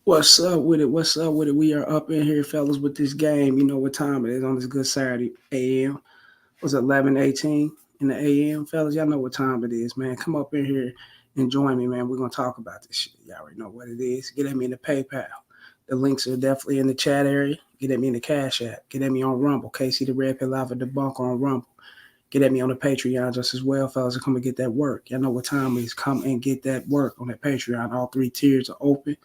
What's up with it? What's up with it? We are up in here, fellas, with this game. You know what time it is on this good Saturday AM. Was 11:18 in the AM, fellas? Y'all know what time it is, man. Come up in here and join me, man. We're gonna talk about this shit. Y'all already know what it is. Get at me in the PayPal. The links are definitely in the chat area. Get at me in the Cash App. Get at me on Rumble. Casey the Red Pill Lava Debunk on Rumble. Get at me on the Patreon just as well, fellas. Come and get that work. Y'all know what time it is. Come and get that work on that Patreon. All three tiers are open.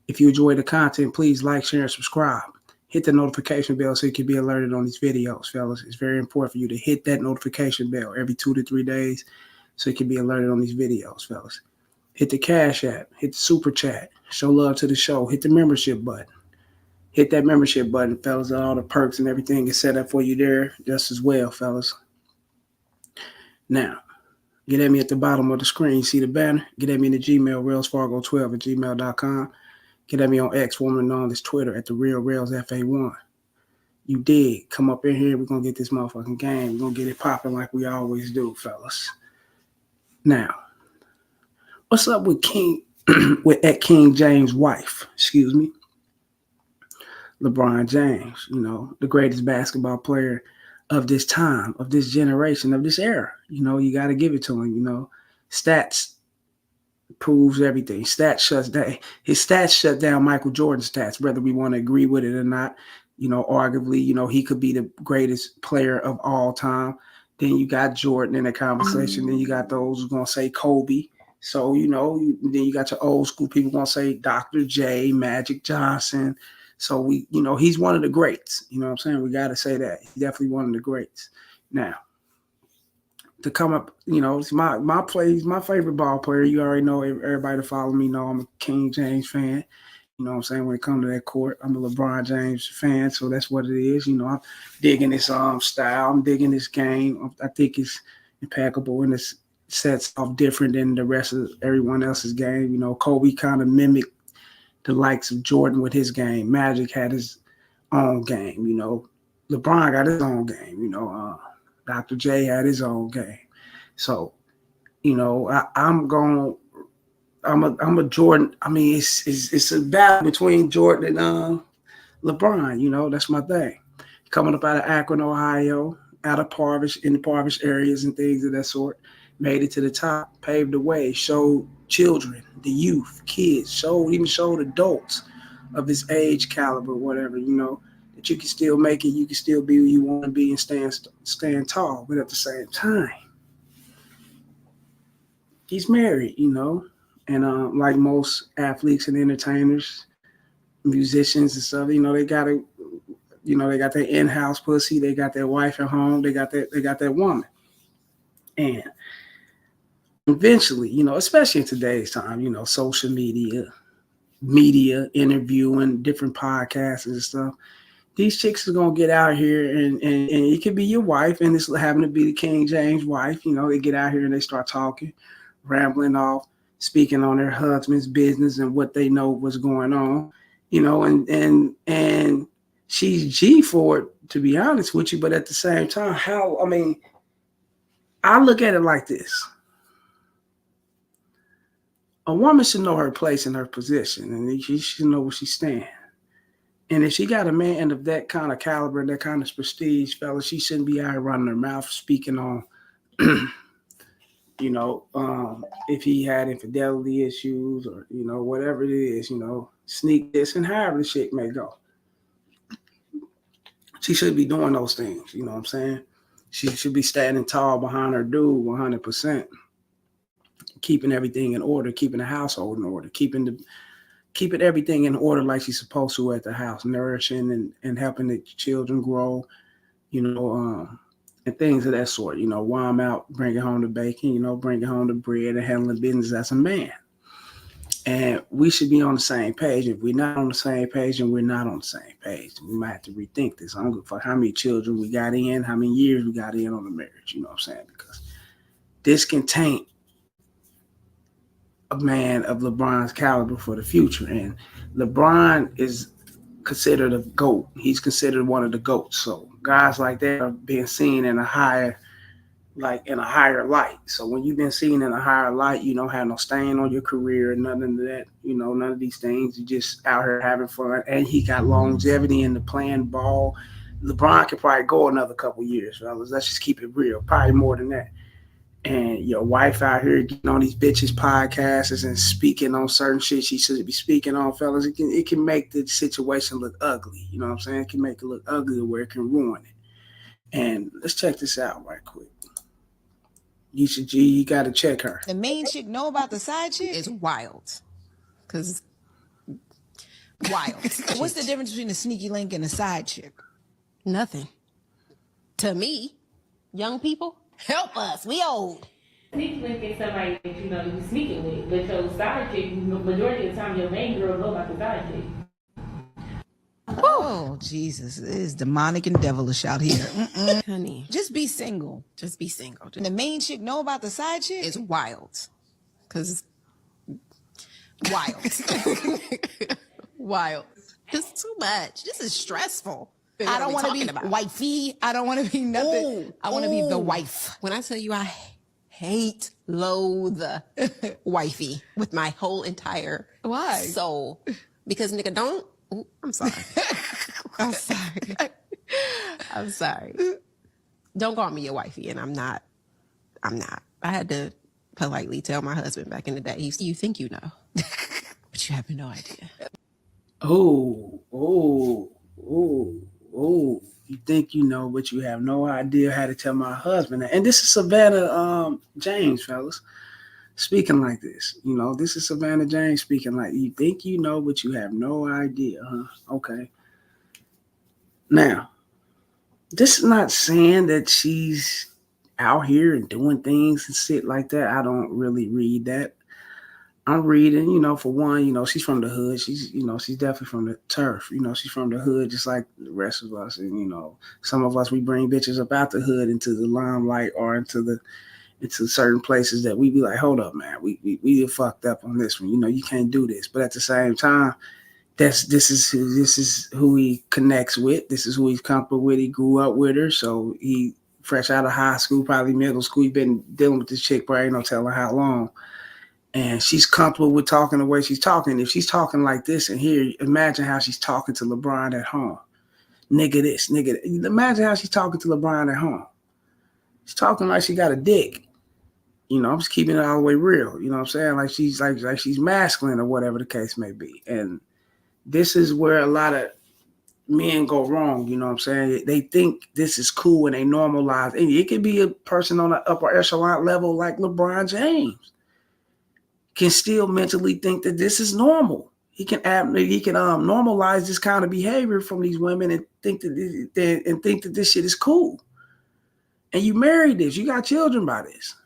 If you enjoy the content, please like, share, and subscribe. Hit the notification bell so you can be alerted on these videos, fellas. It's very important for you to hit that notification bell every 2 to 3 days so you can be alerted on these videos, fellas. Hit the Cash App. Hit the Super Chat. Show love to the show. Hit the membership button. Hit that membership button, fellas. All the perks and everything is set up for you there just as well, fellas. Now, get at me at the bottom of the screen. See the banner? Get at me in the Gmail, railsfargo12 at gmail.com. Get at me on X, formerly known as Twitter, at the Real Rails FA1. You dig? Come up in here. We're going to get this motherfucking game. We're going to get it popping like we always do, fellas. Now, what's up with King James' wife? Excuse me. LeBron James, the greatest basketball player of this time, of this generation, of this era. You got to give it to him, Stats proves everything. His stats shut down Michael Jordan's stats, whether we want to agree with it or not. Arguably, he could be the greatest player of all time. Then you got Jordan in the conversation. Then you got those who's gonna say Kobe. So then you got your old school people gonna say Dr. J, Magic Johnson. So he's one of the greats. You know what I'm saying? We got to say that he's definitely one of the greats. Now, to come up, it's my favorite ball player. You already know, everybody that follow me know I'm a King James fan. You know what I'm saying? When it comes to that court, I'm a LeBron James fan, so that's what it is. I'm digging his style. I'm digging his game. I think it's impeccable, and it sets off different than the rest of everyone else's game. Kobe kind of mimicked the likes of Jordan with his game. Magic had his own game. LeBron got his own game. Dr. J had his own game. So, I'm a Jordan. I mean, it's a battle between Jordan and LeBron. That's my thing. Coming up out of Akron, Ohio, out of in the Parvish areas and things of that sort, made it to the top, paved the way, showed children, the youth, kids, even showed adults of his age caliber, whatever, that you can still make it, you can still be who you want to be and stand tall. But at the same time, he's married, and like most athletes and entertainers, musicians and stuff, they got their in-house pussy, they got their wife at home, they got that woman. And eventually, especially in today's time, social media, interviewing, different podcasts and stuff, these chicks are gonna get out here and it could be your wife, and it's having to be the King James wife. They get out here and they start talking, rambling off, speaking on their husband's business and what they know what's going on. And she's G for it, to be honest with you. But at the same time, I look at it like this. A woman should know her place and her position, and she should know where she stands. And if she got a man of that kind of caliber, that kind of prestige, fella, she shouldn't be out here running her mouth speaking on, if he had infidelity issues or, whatever it is, sneak this and however the shit may go. She should be doing those things, you know what I'm saying? She should be standing tall behind her dude 100%, keeping everything in order, keeping the household in order, keeping everything in order like she's supposed to at the house, nourishing and helping the children grow, and things of that sort. While I'm out bringing home the bacon, bringing home the bread and handling business as a man. And we should be on the same page. If we're not on the same page, and we're not on the same page, we might have to rethink this. I don't give a fuck how many children we got in, how many years we got in on the marriage, you know what I'm saying? Because this can taint a man of LeBron's caliber for the future. And LeBron is considered a GOAT. He's considered one of the GOATs. So guys like that are being seen in a higher like in a higher light. So when you've been seen in a higher light, you don't have no stain on your career, none of that, none of these things. You just out here having fun. And he got longevity in the playing ball. LeBron could probably go another couple years, fellas. Let's just keep it real. Probably more than that. And your wife out here getting on these bitches podcasts and speaking on certain shit she should be speaking on, fellas. It can make the situation look ugly. You know what I'm saying? It can make it look ugly where it can ruin it. And let's check this out right quick. You got to check her. The main chick know about the side chick? It's wild. Because wild. What's the difference between a sneaky link and a side chick? Nothing. To me, young people, help us. We old. Sneaky link is somebody that you know you sneaking with, but your side chick, majority of the time, your main girl know about the side chick. Oh, Jesus. It is demonic and devilish out here. Honey, Just be single. just be single. And the main chick know about the side chick? It's wild. Because wild. Wild. It's too much. This is stressful. I don't want to be wifey. I don't want to be nothing. Ooh, I want to be the wife. When I tell you I hate, loathe wifey with my whole entire Why? soul. Because nigga don't. Ooh, I'm sorry. I'm sorry. I'm sorry. Don't call me your wifey, and I'm not. I had to politely tell my husband back in the day, you think you know, but you have no idea. Oh. You think you know, but you have no idea how to tell my husband that. And this is Savannah James, fellas, speaking like this. This is Savannah James speaking like, you think you know, but you have no idea, huh? Okay. Now, this is not saying that she's out here and doing things and shit like that. I don't really read that. I'm reading, for one, she's from the hood. She's definitely from the turf. She's from the hood just like the rest of us. And, some of us, we bring bitches up out the hood into the limelight or into certain places that we be like, hold up, man, we fucked up on this one. You can't do this. But at the same time, this is who he connects with. This is who he's comfortable with. He grew up with her. So he fresh out of high school, probably middle school. He been dealing with this chick for ain't no telling how long. And she's comfortable with talking the way she's talking. If she's talking like this and here, imagine how she's talking to LeBron at home. Nigga this, nigga that. Imagine how she's talking to LeBron at home. She's talking like she got a dick. I'm just keeping it all the way real. You know what I'm saying? Like she's masculine or whatever the case may be. And this is where a lot of men go wrong. You know what I'm saying? They think this is cool and they normalize. And it could be a person on the upper echelon level like LeBron James. Can still mentally think that this is normal. He can normalize this kind of behavior from these women and think that this shit is cool. And you married this, you got children by this.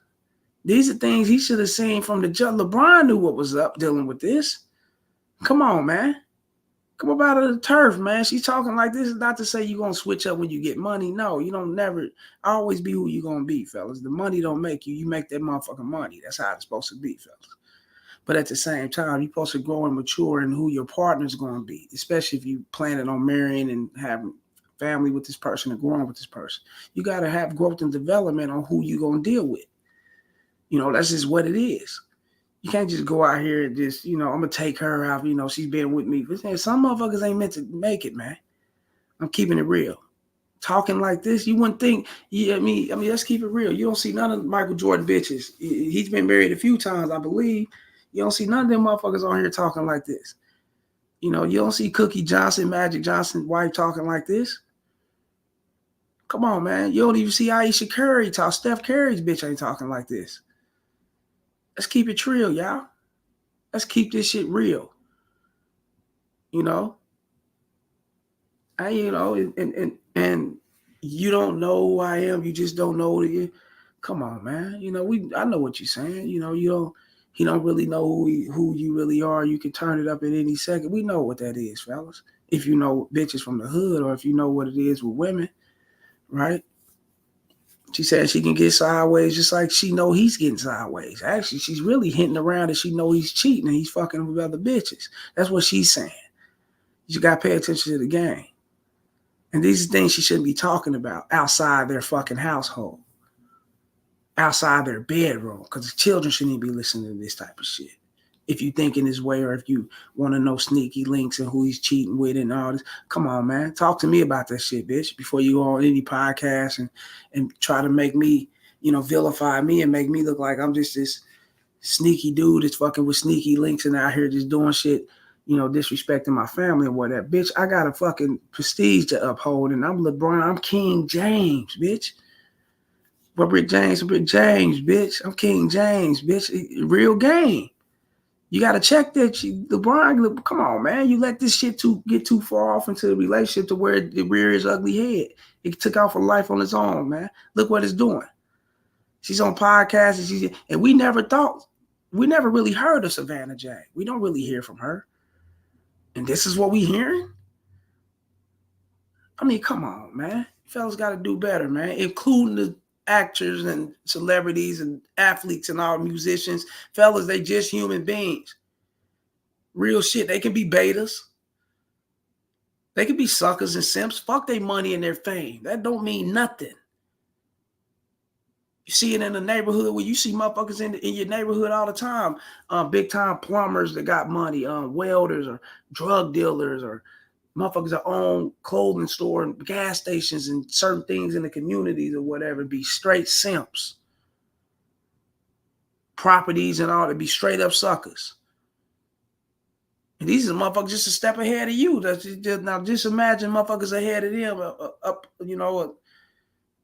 These are things he should have seen from the jump. LeBron knew what was up dealing with this. Come on, man. Come up out of the turf, man. She's talking like this is not to say you're gonna switch up when you get money. No, you don't never always be who you're gonna be, fellas. The money don't make you. You make that motherfucking money. That's how it's supposed to be, fellas. But at the same time, you're supposed to grow and mature in who your partner's going to be, especially if you planning on marrying and having family with this person and growing with this person. You got to have growth and development on who you're going to deal with. That's just what it is. You can't just go out here and just, I'm going to take her out. She's been with me. Some motherfuckers ain't meant to make it, man. I'm keeping it real. Talking like this, you wouldn't think, let's keep it real. You don't see none of Michael Jordan bitches. He's been married a few times, I believe. You don't see none of them motherfuckers on here talking like this. You don't see Cookie Johnson, Magic Johnson's wife talking like this. Come on, man. You don't even see Aisha Curry talk. Steph Curry's bitch ain't talking like this. Let's keep it real, y'all. Let's keep this shit real. And you don't know who I am. You just don't know you. Come on, man. I know what you're saying. He don't really know who you really are. You can turn it up at any second. We know what that is, fellas. If you know bitches from the hood or if you know what it is with women, right? She said she can get sideways just like she know he's getting sideways. Actually, she's really hinting around that she know he's cheating and he's fucking with other bitches. That's what she's saying. You got to pay attention to the game. And these are things she shouldn't be talking about outside their fucking household. outside their bedroom, because children shouldn't even be listening to this type of shit. If you think in this way, or if you want to know sneaky links and who he's cheating with and all this, come on, man. Talk to me about that shit, bitch, before you go on any podcast and try to make me, vilify me and make me look like I'm just this sneaky dude that's fucking with sneaky links and out here just doing shit, disrespecting my family and whatever. Bitch, I got a fucking prestige to uphold, and I'm LeBron. I'm King James, bitch. But Rick James, bitch. I'm King James, bitch. Real game. You got to check that. LeBron, come on, man. You let this shit get too far off into the relationship to where it rears its ugly head. It took off a life on its own, man. Look what it's doing. She's on podcasts, and we never really heard of Savannah J. We don't really hear from her. And this is what we hearing? I mean, come on, man. Fellas got to do better, man, including the actors and celebrities and athletes and all musicians. Fellas, they just human beings. Real shit. They can be betas. They can be suckers and simps. Fuck their money and their fame. That don't mean nothing. You see it in the neighborhood where you see motherfuckers in your neighborhood all the time. Big time plumbers that got money, welders or drug dealers or motherfuckers that own clothing store and gas stations and certain things in the communities or whatever, be straight simps. Properties and all that, be straight up suckers. And these are motherfuckers just a step ahead of you. Now just imagine motherfuckers ahead of them up,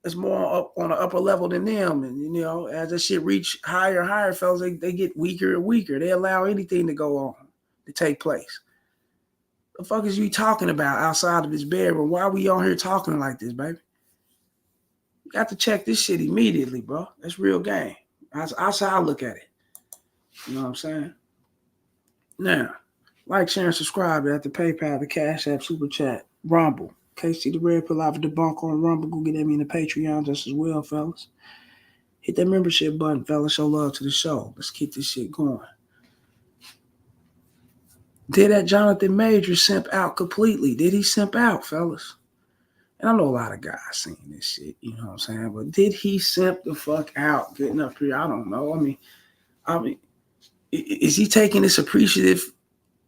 it's more up on an upper level than them. And, as that shit reach higher and higher, fellas, they get weaker and weaker. They allow anything to go on, to take place. The fuck is you talking about outside of this bedroom? Why are we on here talking like this, baby? You got to check this shit immediately, bro. That's real game. That's how I look at it. You know what I'm saying? Now, like, share, and subscribe at the PayPal, the Cash App, Super Chat, Rumble. KC the Red Pill, the Debunk on Rumble. Go get at me in the Patreon just as well, fellas. Hit that membership button, fellas. Show love to the show. Let's keep this shit going. Did that Jonathan Major simp out completely? Did he simp out, fellas? And I know a lot of guys saying this shit, you know what I'm saying? But did he simp the fuck out getting up here? I don't know. I mean, is he taking this appreciative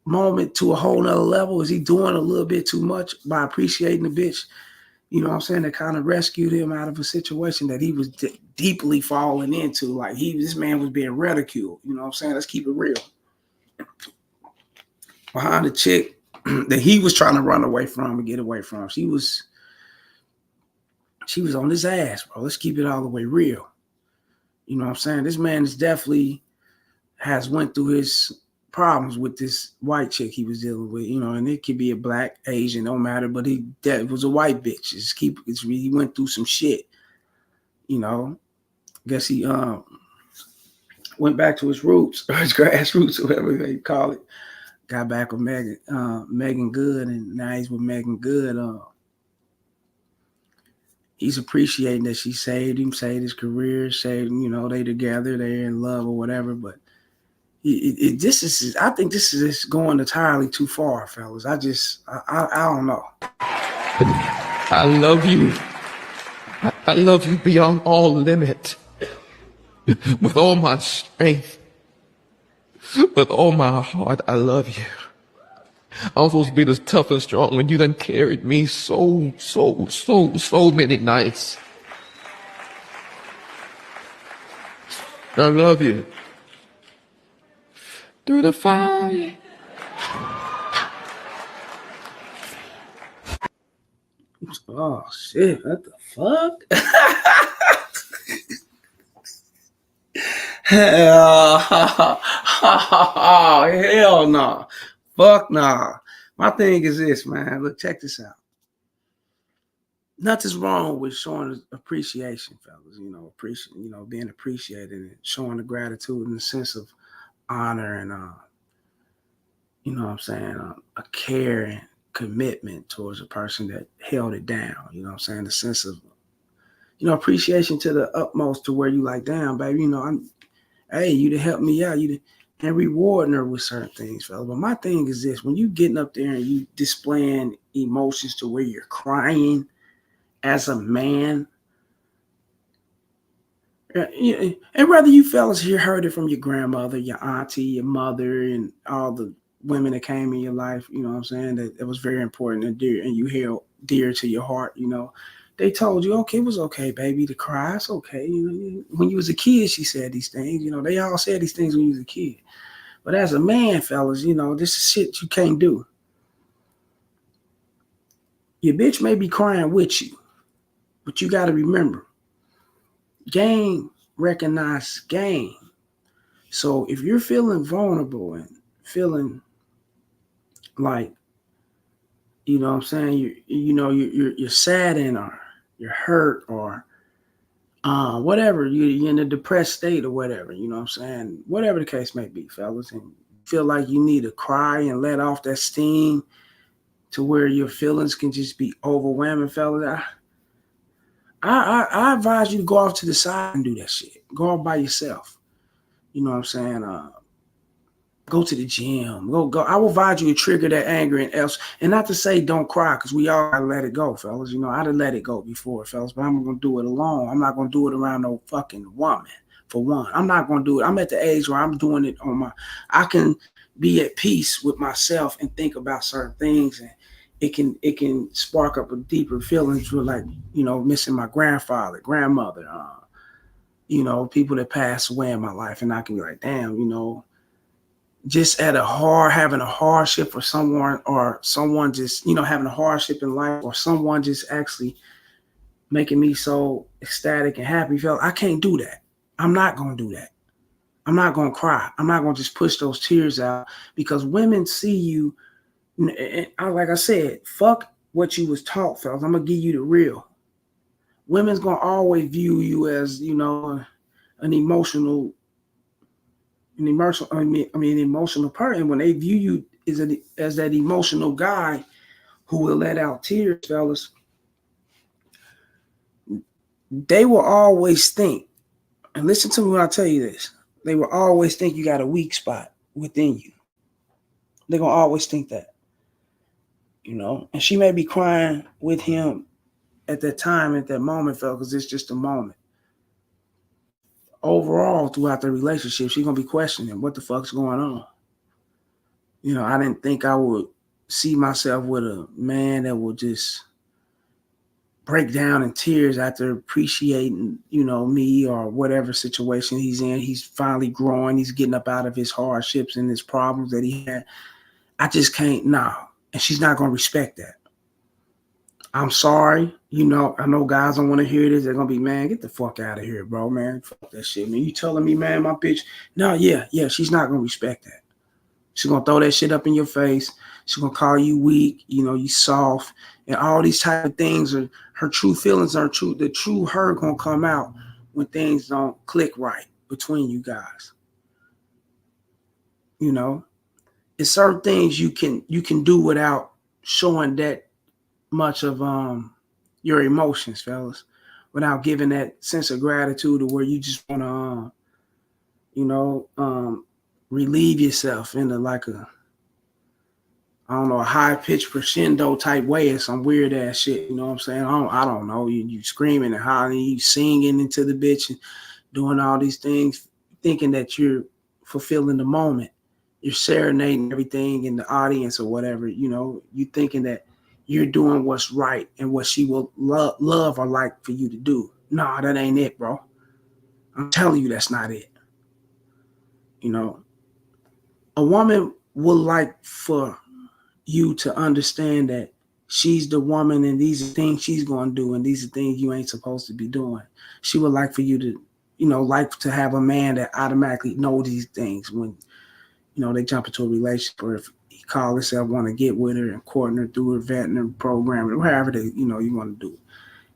moment to a whole nother level? Is he doing a little bit too much by appreciating the bitch, you know what I'm saying, that kind of rescued him out of a situation that he was deeply falling into? Like, this man was being ridiculed, you know what I'm saying? Let's keep it real. Behind the chick that he was trying to run away from and get away from, she was on his ass, bro. Let's keep it all the way real. You know what I'm saying? This man is definitely has went through his problems with this white chick he was dealing with, and it could be a black, Asian, don't matter, but that was a white bitch. He went through some shit, I guess he went back to his roots, or his grassroots, whatever they call it. Got back with Megan Good, and now he's with Megan Good. He's appreciating that she saved him, saved his career, saved, they together, they're in love or whatever, but I think this is going entirely too far, fellas. I don't know. I love you. I love you beyond all limit. With all my strength. With all my heart, I love you. I was supposed to be this tough and strong when you done carried me so many nights. I love you. Through the fire. Oh shit! What the fuck? Hell no! Fuck nah. My thing is this, man. Look, check this out. Nothing's wrong with showing appreciation, fellas. Being appreciated and showing the gratitude in the sense of honor and what I'm saying, a care and commitment towards a person that held it down. You know what I'm saying? The sense of appreciation to the utmost, to where you like, damn, baby, hey, you to help me out, and rewarding her with certain things, fella. But my thing is this: when you getting up there and you displaying emotions to where you're crying as a man, And whether you fellas here heard it from your grandmother, your auntie, your mother, and all the women that came in your life, you know what I'm saying, that it was very important and dear, and you held dear to your heart, you know. They told you, okay, it was okay, baby, to cry. It's okay. You know, when you was a kid, she said these things. You know, they all said these things when you was a kid. But as a man, fellas, you know, this is shit you can't do. Your bitch may be crying with you, but you got to remember, game recognizes game. So if you're feeling vulnerable and feeling like, you know what I'm saying, you're saddened or you're hurt or whatever, you're in a depressed state or whatever, you know what I'm saying, whatever the case may be, fellas, and feel like you need to cry and let off that steam to where your feelings can just be overwhelming, fellas, I advise you to go off to the side and do that shit. Go off by yourself. You know what I'm saying? Go to the gym. Go. I will advise you to trigger that anger and else. And not to say don't cry, because we all gotta let it go, fellas. You know, I'd have let it go before, fellas, but I'm gonna do it alone. I'm not gonna do it around no fucking woman. For one, I'm not gonna do it. I'm at the age where I'm doing it on my. I can be at peace with myself and think about certain things, and it can spark up a deeper feelings for, like, you know, missing my grandfather, grandmother, you know, people that passed away in my life, and I can be like, damn, you know, just having a hardship for someone, or someone just, you know, having a hardship in life, or someone just actually making me so ecstatic and happy. Felt I can't do that. I'm not gonna do that. I'm not gonna cry. I'm not gonna just push those tears out, because women see you. And like I said, fuck what you was taught, fellas. I'm gonna give you the real. Women's gonna always view you as, you know, an emotional emotional person. When they view you as that emotional guy who will let out tears, fellas, they will always think, and listen to me when I tell you this, they will always think you got a weak spot within you. They're gonna always think that, you know. And she may be crying with him at that time, at that moment, fellas, because it's just a moment. Overall, throughout the relationship, she's gonna be questioning what the fuck's going on. You know, I didn't think I would see myself with a man that would just break down in tears after appreciating, you know, me or whatever situation he's in. He's finally growing. He's getting up out of his hardships and his problems that he had. I just can't, nah. And she's not going to respect that. I'm sorry. You know, I know guys don't want to hear this. They're going to be, man, get the fuck out of here, bro, man. Fuck that shit, man. You telling me, man, my bitch. No, yeah, she's not going to respect that. She's going to throw that shit up in your face. She's going to call you weak, you know, you soft, and all these type of things. Are her true feelings are true. The true her going to come out when things don't click right between you guys. You know, it's certain things you can do without showing that much of your emotions, fellas, without giving that sense of gratitude, to where you just want to, you know, relieve yourself into like a, I don't know, a high pitched crescendo type way or some weird ass shit. You know what I'm saying? I don't know. You screaming and hollering, you singing into the bitch and doing all these things, thinking that you're fulfilling the moment. You're serenading everything in the audience or whatever. You know, you thinking that you're doing what's right and what she will love or like for you to do. Nah, that ain't it, bro. I'm telling you, that's not it. You know, a woman would like for you to understand that she's the woman and these are things she's going to do and these are things you ain't supposed to be doing. She would like for you to, you know, like to have a man that automatically know these things when, you know, they jump into a relationship, or if he call himself want to get with her and courting her through her vetting her program or whatever they, you know, you want to do.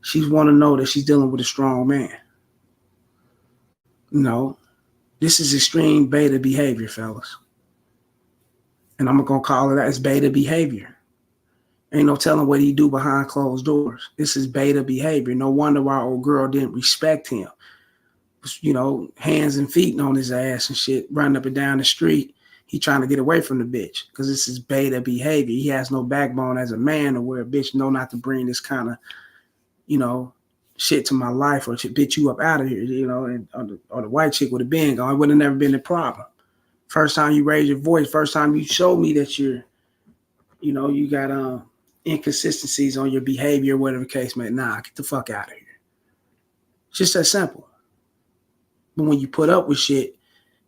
She's want to know that she's dealing with a strong man. You know, this is extreme beta behavior, fellas. And I'm going to call it that. It's beta behavior. Ain't no telling what he do behind closed doors. This is beta behavior. No wonder why old girl didn't respect him. You know, hands and feet on his ass and shit, running up and down the street. He trying to get away from the bitch because this is beta behavior. He has no backbone as a man, to where a bitch know not to bring this kind of, you know, shit to my life or to bitch you up out of here, you know, and or the white chick would have been gone. It would have never been a problem. First time you raise your voice, first time you show me that you're, you know, you got inconsistencies on your behavior, whatever the case may. Nah, get the fuck out of here. It's just that simple. But when you put up with shit,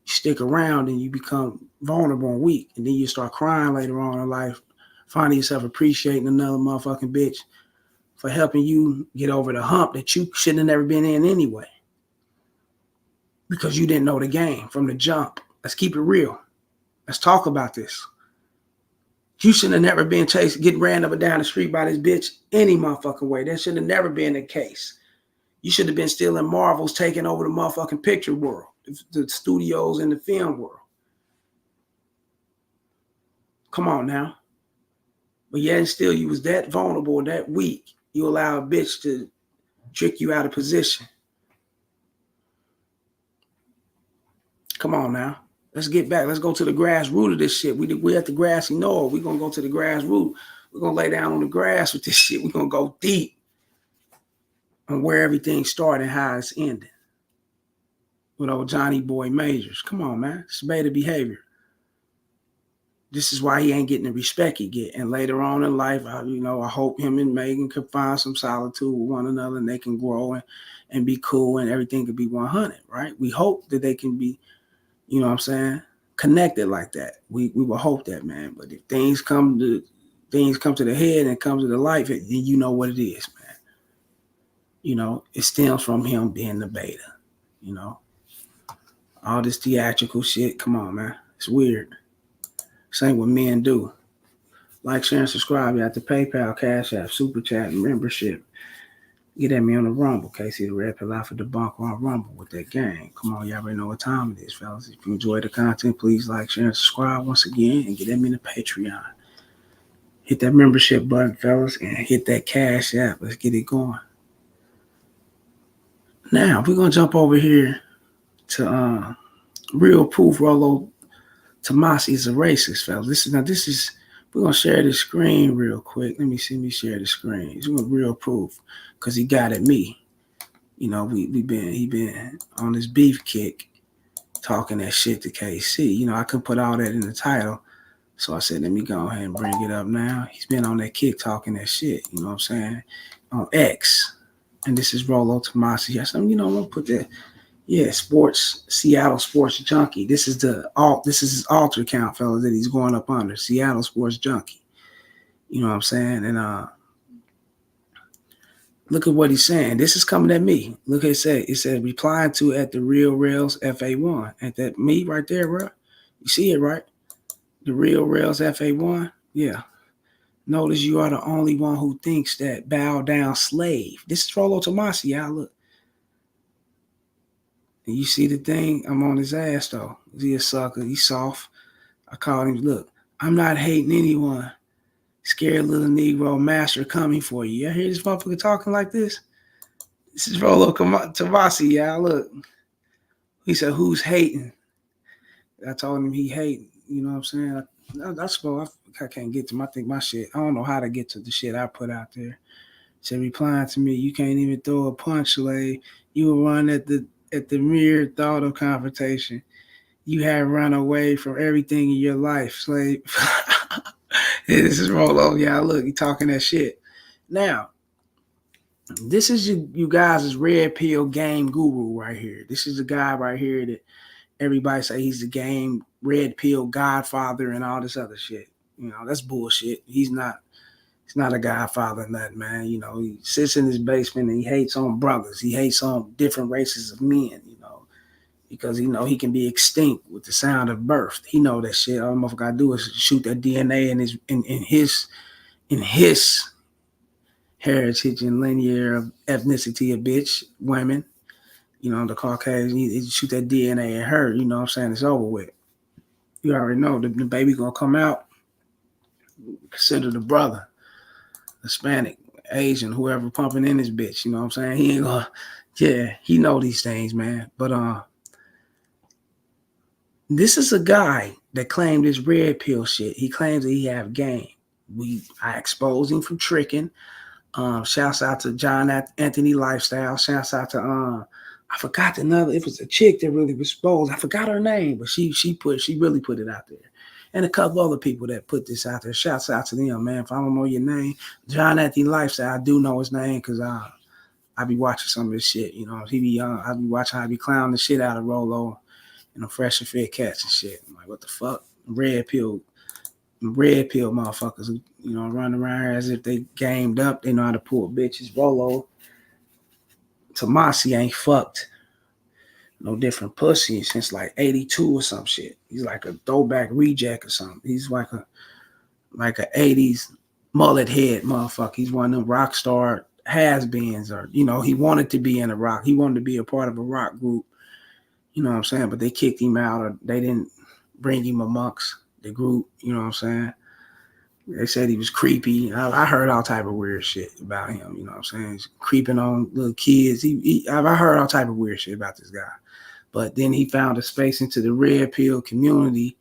you stick around and you become vulnerable and weak, and then you start crying later on in life, finding yourself appreciating another motherfucking bitch for helping you get over the hump that you shouldn't have never been in anyway. Because you didn't know the game from the jump. Let's keep it real. Let's talk about this. You shouldn't have never been chased, getting ran up and down the street by this bitch any motherfucking way. That should have never been the case. You should have been still in Marvel's taking over the motherfucking picture world, the studios and the film world. Come on now. But yet and still you was that vulnerable, that weak. You allow a bitch to trick you out of position. Come on now. Let's get back. Let's go to the grassroots of this shit. We at the grassy knoll. We're going to go to the grassroots. We're going to lay down on the grass with this shit. We're going to go deep on where everything started and how it's ending. With old Johnny Boy Majors. Come on, man. It's beta behavior. This is why he ain't getting the respect he get. And later on in life, I hope him and Megan can find some solitude with one another and they can grow and be cool and everything could be 100, right? We hope that they can be, you know what I'm saying, connected like that. We will hope that, man. But if things come to the head and come to the light, then you know what it is, man. You know, it stems from him being the beta, you know. All this theatrical shit, come on, man. It's weird. Same what men do. Like, share, and subscribe. You have the PayPal, Cash App, Super Chat, and membership. Get at me on the Rumble. Casey the Red Pill Alpha Debunker on Rumble with that gang. Come on, y'all already know what time it is, fellas. If you enjoy the content, please like, share, and subscribe once again. And get at me in the Patreon. Hit that membership button, fellas, and hit that Cash App. Let's get it going. Now, we're going to jump over here to Real Proof Rollo Tomassi is a racist, fellas. We're going to share the screen real quick. Let me share the screen. He's going to Real Proof because he got at me. You know, he been on this beef kick talking that shit to KC. You know, I couldn't put all that in the title. So I said, let me go ahead and bring it up now. He's been on that kick talking that shit, you know what I'm saying, on X. And this is Rollo Tomassi. Yes, I'm going to put that. Yeah, Seattle Sports Junkie. This is his alter account, fellas, that he's going up under. Seattle Sports Junkie. You know what I'm saying? And look at what he's saying. This is coming at me. Look at it say. It said replying to at the Real Rails FA1. At that me right there, bro. You see it, right? The Real Rails FA1. Yeah. Notice you are the only one who thinks that bow down slave. This is Rollo Tomassi, y'all. Look. And you see the thing? I'm on his ass, though. He a sucker. He's soft. I called him, look, I'm not hating anyone. Scared little Negro master coming for you. You hear this motherfucker talking like this? This is Rollo Tomassi, y'all. Look. He said, who's hating? I told him he hating. You know what I'm saying? I can't get to my shit. I don't know how to get to the shit I put out there. Said, replying to me, you can't even throw a punch, slave. You will run at the mere thought of confrontation. You have run away from everything in your life, slave. This is Rollo. Yeah, look, he talking that shit. Now, this is you guys' red pill game guru right here. This is the guy right here that everybody say he's the game red pill godfather and all this other shit. You know, that's bullshit. He's not a godfather or nothing, man. You know, he sits in his basement and he hates on brothers. He hates on different races of men, you know, because, you know, he can be extinct with the sound of birth. He know that shit. All the motherfucker gotta do is shoot that DNA in his heritage and linear of ethnicity of bitch, women, you know, the Caucasian, he shoot that DNA in her, you know what I'm saying? It's over with. You already know the baby gonna come out, consider the brother. Hispanic, Asian, whoever pumping in this bitch, you know what I'm saying? He ain't gonna, yeah, he know these things, man. But this is a guy that claimed this red pill shit. He claims that he have game. I exposed him for tricking. Shouts out to John Anthony Lifestyle. Shouts out to I forgot another. It was a chick that really was exposed. I forgot her name, but she really put it out there. And a couple other people that put this out there. Shouts out to them, man. If I don't know your name, John Anthony Lifestyle, I do know his name because I be watching some of this shit. You know, he be I be watching how he be clowning the shit out of Rollo and the Fresh and Fit cats and shit. I'm like, what the fuck? Red pill motherfuckers who, you know, run around here as if they gamed up. They know how to pull bitches. Rollo Tomassi ain't fucked no different pussy since like 82 or some shit. He's like a throwback reject or something. He's like a 80s mullet head motherfucker. He's one of them rock star has-beens, or, you know, he wanted to be in a rock. He wanted to be a part of a rock group. You know what I'm saying? But they kicked him out, or they didn't bring him amongst the group. You know what I'm saying? They said he was creepy. I heard all type of weird shit about him. You know what I'm saying? He's creeping on little kids. I heard all type of weird shit about this guy. But then he found a space into the red pill community.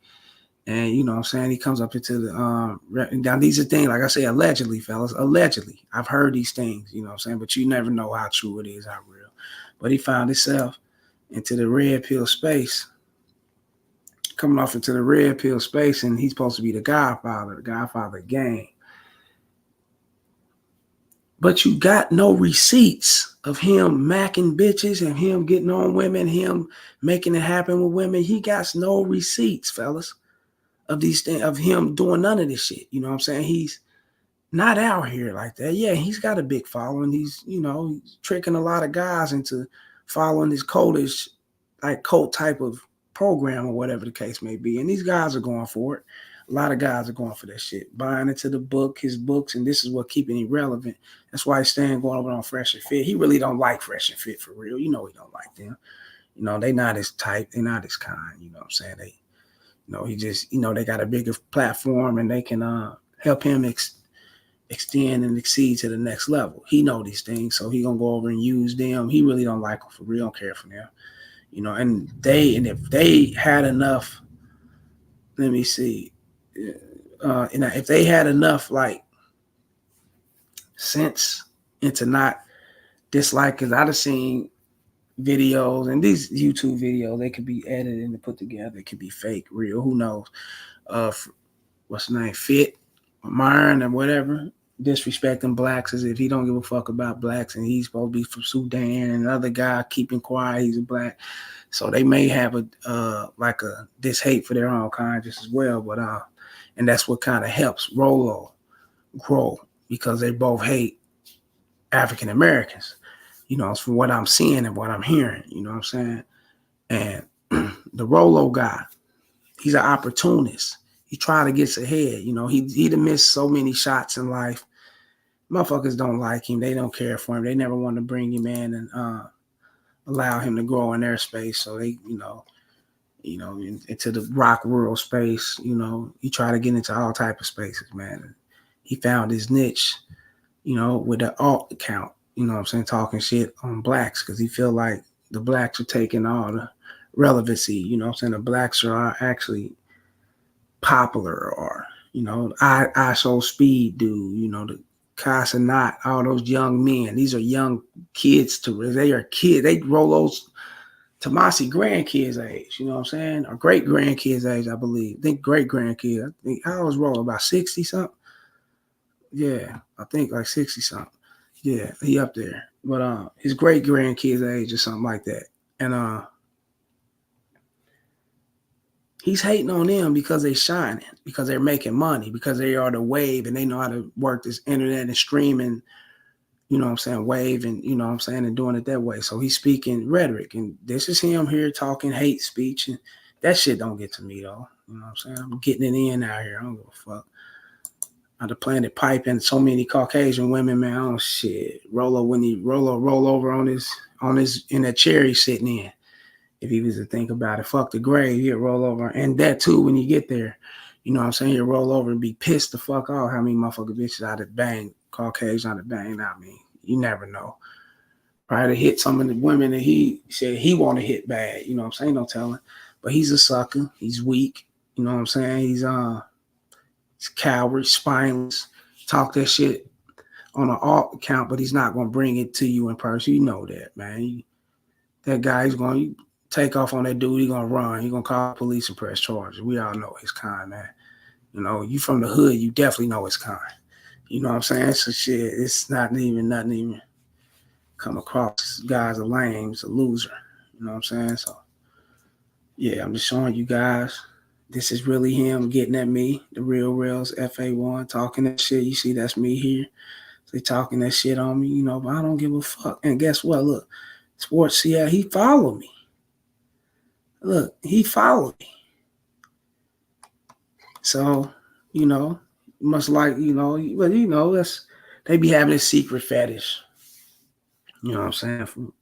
And, you know what I'm saying, he comes up into the, now these are things, like I say, allegedly, fellas, allegedly. I've heard these things, you know what I'm saying, but you never know how true it is, how real. But he found himself into the red pill space, coming off into the red pill space, and he's supposed to be the Godfather gang. But you got no receipts of him macking bitches and him getting on women, him making it happen with women. He got no receipts, fellas, of these things, of him doing none of this shit. You know what I'm saying? He's not out here like that. Yeah, he's got a big following. He's, you know, he's tricking a lot of guys into following his cultish, like cult type of program or whatever the case may be. And these guys are going for it. A lot of guys are going for that shit, buying into the book, his books, and this is what keeping him relevant. That's why he's staying going over on Fresh and Fit. He really don't like Fresh and Fit for real. You know he don't like them. You know, they not his type. They not his kind. You know what I'm saying? They, you know, he just, you know, they got a bigger platform and they can help him extend and exceed to the next level. He know these things, so he gonna go over and use them. He really don't like them for real. Don't care for them. You know, and if they had enough, let me see. And if they had enough like sense into not dislike, because I'd have seen videos, and these YouTube videos, they could be edited and put together. It could be fake, real, who knows? What's the name? Fit, Myron, and whatever, disrespecting blacks as if he don't give a fuck about blacks, and he's supposed to be from Sudan, and another guy keeping quiet, he's a black. So they may have this hate for their own kind just as well, but and that's what kind of helps Rollo grow, because they both hate African Americans. You know, it's from what I'm seeing and what I'm hearing. You know what I'm saying? And the Rollo guy, he's an opportunist. He trying to get ahead. You know, he'd have missed so many shots in life. Motherfuckers don't like him. They don't care for him. They never want to bring him in and allow him to grow in their space. So they, you know, into the rock world space. You know, he tried to get into all type of spaces, man. And he found his niche, you know, with the alt account. You know what I'm saying, talking shit on blacks, because he feel like the blacks are taking all the relevancy. You know what I'm saying? The blacks are actually popular, or, you know, I Show Speed dude, you know, the Casa Knot, all those young men. These are young kids they are kids. They Rollo's Tomassi grandkids age, you know what I'm saying? Or great grandkids age, I believe. I think great grandkids. I think how was Rollo, about 60 something? Yeah, I think like 60 something. Yeah, he up there. But his great grandkids age or something like that. And he's hating on them because they shining, because they're making money, because they are the wave and they know how to work this internet and streaming, you know what I'm saying, wave, and, you know what I'm saying, and doing it that way. So he's speaking rhetoric, and this is him here talking hate speech, and that shit don't get to me though. You know what I'm saying? I'm getting it in out here. I don't give a fuck. On the planet piping so many Caucasian women, man. Oh shit. Rollo, when he roll over on his in that chair he's sitting in. If he was to think about it, fuck the grave, he'd roll over. And that too, when you get there, you know what I'm saying, he'd roll over and be pissed the fuck off how many motherfucking bitches out of bang, Caucasian out of bang. I mean, you never know. Probably to hit some of the women that he said he want to hit bad, you know what I'm saying? No telling. But he's a sucker. He's weak. You know what I'm saying? He's coward, spineless, talk that shit on an alt account, but he's not going to bring it to you in person. You know that, man. That guy, he's going to take off on that dude. He's going to run. He's going to call police and press charges. We all know his kind, man. You know, you from the hood, you definitely know his kind. You know what I'm saying? So shit, it's nothing even come across. This guy's a lame, he's a loser. You know what I'm saying? So, yeah, I'm just showing you guys. This is really him getting at me, the Real Reals, FA1, talking that shit. You see, that's me here. They talking that shit on me, you know, but I don't give a fuck. And guess what? Look, Sports Seattle, he followed me. Look, he followed me. So, you know, much like, you know, but you know, they be having a secret fetish. You know what I'm saying? From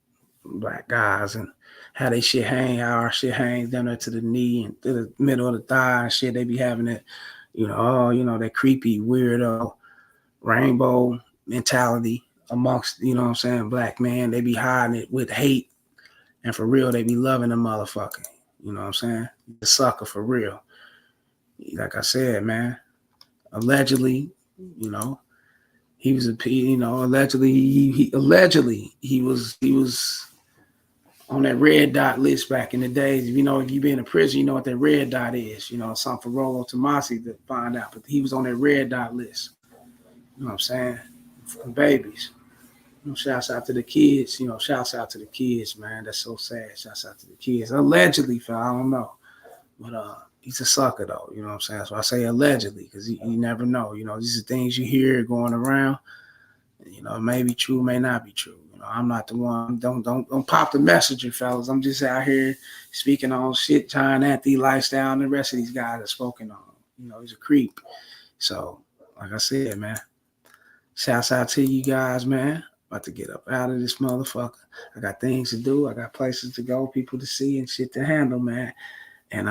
black guys and how they shit hang, how our shit hangs down there to the knee and to the middle of the thigh and shit. They be having it, you know, oh, you know, that creepy, weirdo, rainbow mentality amongst, you know what I'm saying, black man. They be hiding it with hate. And for real, they be loving the motherfucker. You know what I'm saying? The sucker for real. Like I said, man, allegedly, you know, he was allegedly he was on that red dot list back in the days. You know, if you've been in prison, you know what that red dot is. You know, something for Rollo Tomassi to find out. But he was on that red dot list. You know what I'm saying? For babies. You know, shouts out to the kids. You know, shouts out to the kids, man. That's so sad. Shouts out to the kids. Allegedly, I don't know. But he's a sucker, though. You know what I'm saying? So I say allegedly because you never know. You know, these are things you hear going around. You know, it may be true, may not be true. You know, I'm not the one. Don't pop the messenger, fellas. I'm just out here speaking on shit, John Anthony lifestyle, and the rest of these guys are spoken on. You know, he's a creep. So, like I said, man, shouts out to you guys, man. About to get up out of this motherfucker. I got things to do. I got places to go, people to see, and shit to handle, man. And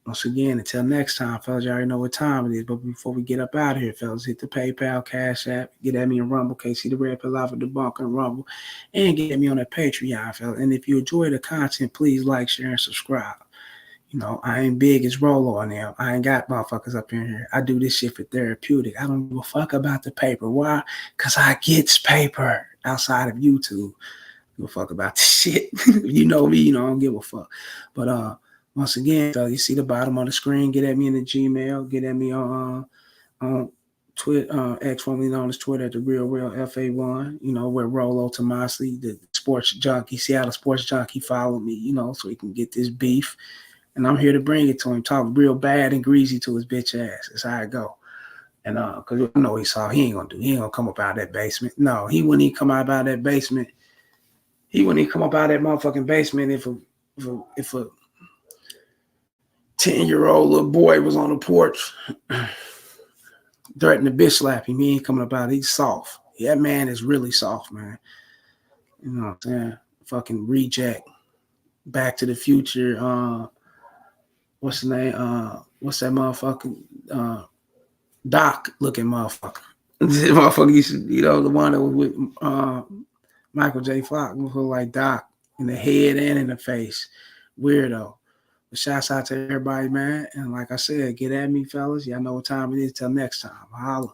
once again, until next time, fellas, you already know what time it is. But before we get up out of here, fellas, hit the PayPal, Cash App, get at me in Rumble, KC the Red Pill Alpha, Debunk and Rumble, and get at me on that Patreon, fellas. And if you enjoy the content, please like, share, and subscribe. You know, I ain't big as Rollo on them. I ain't got motherfuckers up in here. I do this shit for therapeutic. I don't give a fuck about the paper. Why? Because I gets paper outside of YouTube. I give a fuck about this shit. You know me, you know, I don't give a fuck. But once again, so you see the bottom of the screen, get at me in the Gmail, get at me on Twitter, X, formerly known as Twitter, at the Real FA1, you know, where Rollo Tomassi, the sports junkie, Seattle sports junkie, followed me, you know, so he can get this beef. And I'm here to bring it to him, talk real bad and greasy to his bitch ass. That's how I go. And because I know he ain't gonna come up out of that basement. No, he wouldn't even come out of that basement. He wouldn't even come up out of that motherfucking basement if a 10-year-old little boy was on the porch threatening to bitch slap him. He ain't coming up out. He's soft. That man is really soft, man. You know what I'm saying? Fucking reject. Back to the Future. What's the name? What's that motherfucking Doc looking motherfucker? This motherfucker, you know, the one that was with Michael J. Fox, was like Doc in the head and in the face. Weirdo. But shouts out to everybody, man. And like I said, get at me, fellas. Y'all know what time it is. Till next time. Holla.